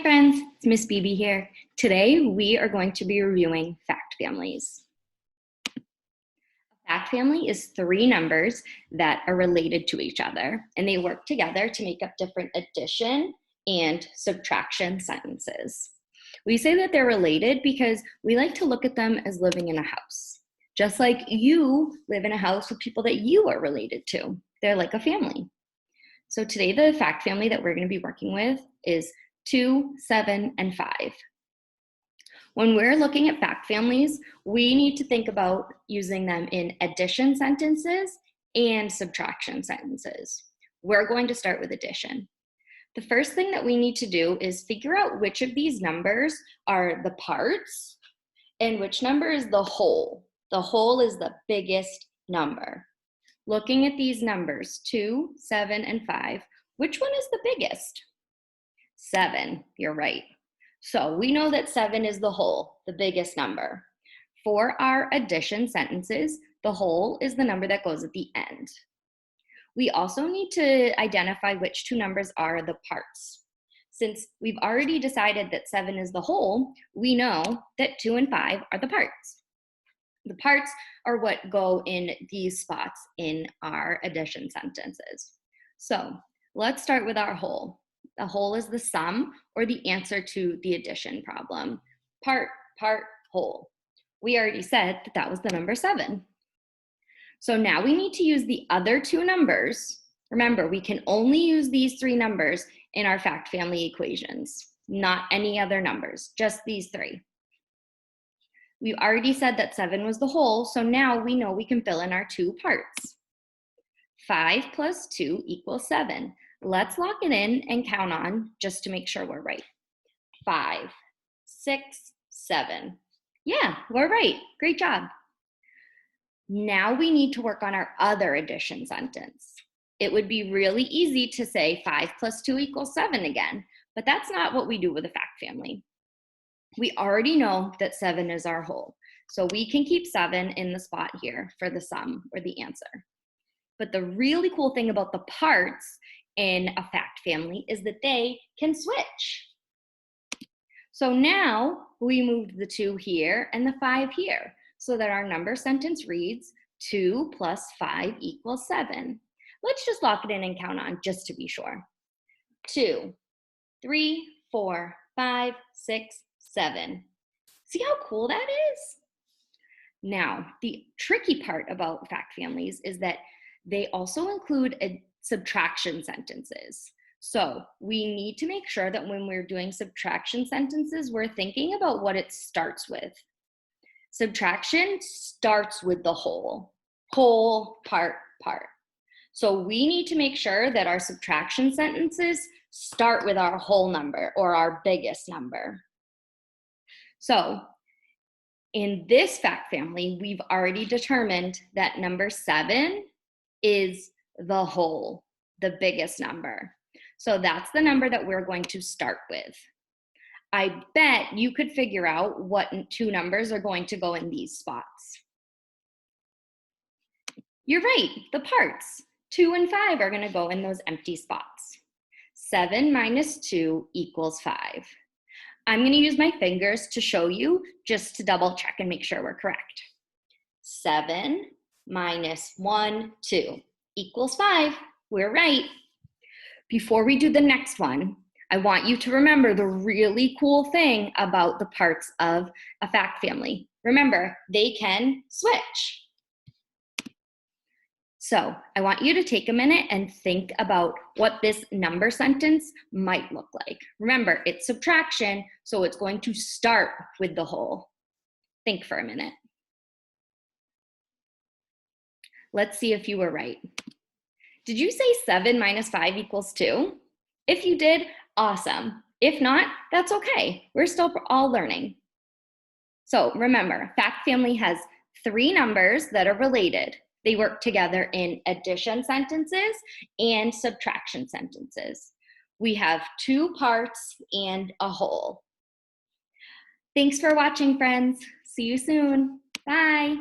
Hi friends, it's Miss Beebe here. Today we are going to be reviewing fact families. A fact family is three numbers that are related to each other, and they work together to make up different addition and subtraction sentences. We say that they're related because we like to look at them as living in a house. Just like you live in a house with people that you are related to. They're like a family. So today the fact family that we're going to be working with is 2, 7, and 5. When we're looking at fact families, we need to think about using them in addition sentences and subtraction sentences. We're going to start with addition. The first thing that we need to do is figure out which of these numbers are the parts and which number is the whole. The whole is the biggest number. Looking at these numbers, 2, 7, and 5, which one is the biggest? 7, you're right. So we know that 7 is the whole, the biggest number. For our addition sentences, the whole is the number that goes at the end. We also need to identify which two numbers are the parts. Since we've already decided that 7 is the whole, we know that 2 and 5 are the parts. The parts are what go in these spots in our addition sentences. So let's start with our whole. The whole is the sum or the answer to the addition problem. Part, whole. We already said that that was the number 7. So now we need to use the other two numbers. Remember, we can only use these three numbers in our fact family equations, not any other numbers, just these three. We already said that 7 was the whole, so now we know we can fill in our two parts. 5 plus 2 equals 7. Let's lock it in and count on just to make sure we're right. 5, 6, 7. Yeah, we're right. Great job. Now we need to work on our other addition sentence. It would be really easy to say 5 plus 2 equals 7 again, but that's not what we do with a fact family. We already know that 7 is our whole, so we can keep 7 in the spot here for the sum or the answer. But the really cool thing about the parts in a fact family is that they can switch. So now we moved the 2 here and the 5 here so that our number sentence reads 2 plus 5 equals 7. Let's just lock it in and count on just to be sure. 2, 3, 4, 5, 6, 7. See how cool that is? Now, the tricky part about fact families is that they also include subtraction sentences. So we need to make sure that when we're doing subtraction sentences, we're thinking about what it starts with. Subtraction starts with the whole, part. So we need to make sure that our subtraction sentences start with our whole number or our biggest number. So in this fact family, we've already determined that number 7 is the whole, the biggest number. So that's the number that we're going to start with. I bet you could figure out what two numbers are going to go in these spots. You're right, the parts. 2 and 5 are going to go in those empty spots. 7 minus 2 equals 5. I'm going to use my fingers to show you just to double check and make sure we're correct. 7 minus 1, 2 equals 5. We're right. Before we do the next one, I want you to remember the really cool thing about the parts of a fact family. Remember, they can switch. So I want you to take a minute and think about what this number sentence might look like. Remember, it's subtraction, so it's going to start with the whole. Think for a minute. Let's see if you were right. Did you say 7 minus 5 equals 2? If you did, awesome. If not, that's okay. We're still all learning. So remember, fact family has three numbers that are related. They work together in addition sentences and subtraction sentences. We have two parts and a whole. Thanks for watching, friends. See you soon. Bye.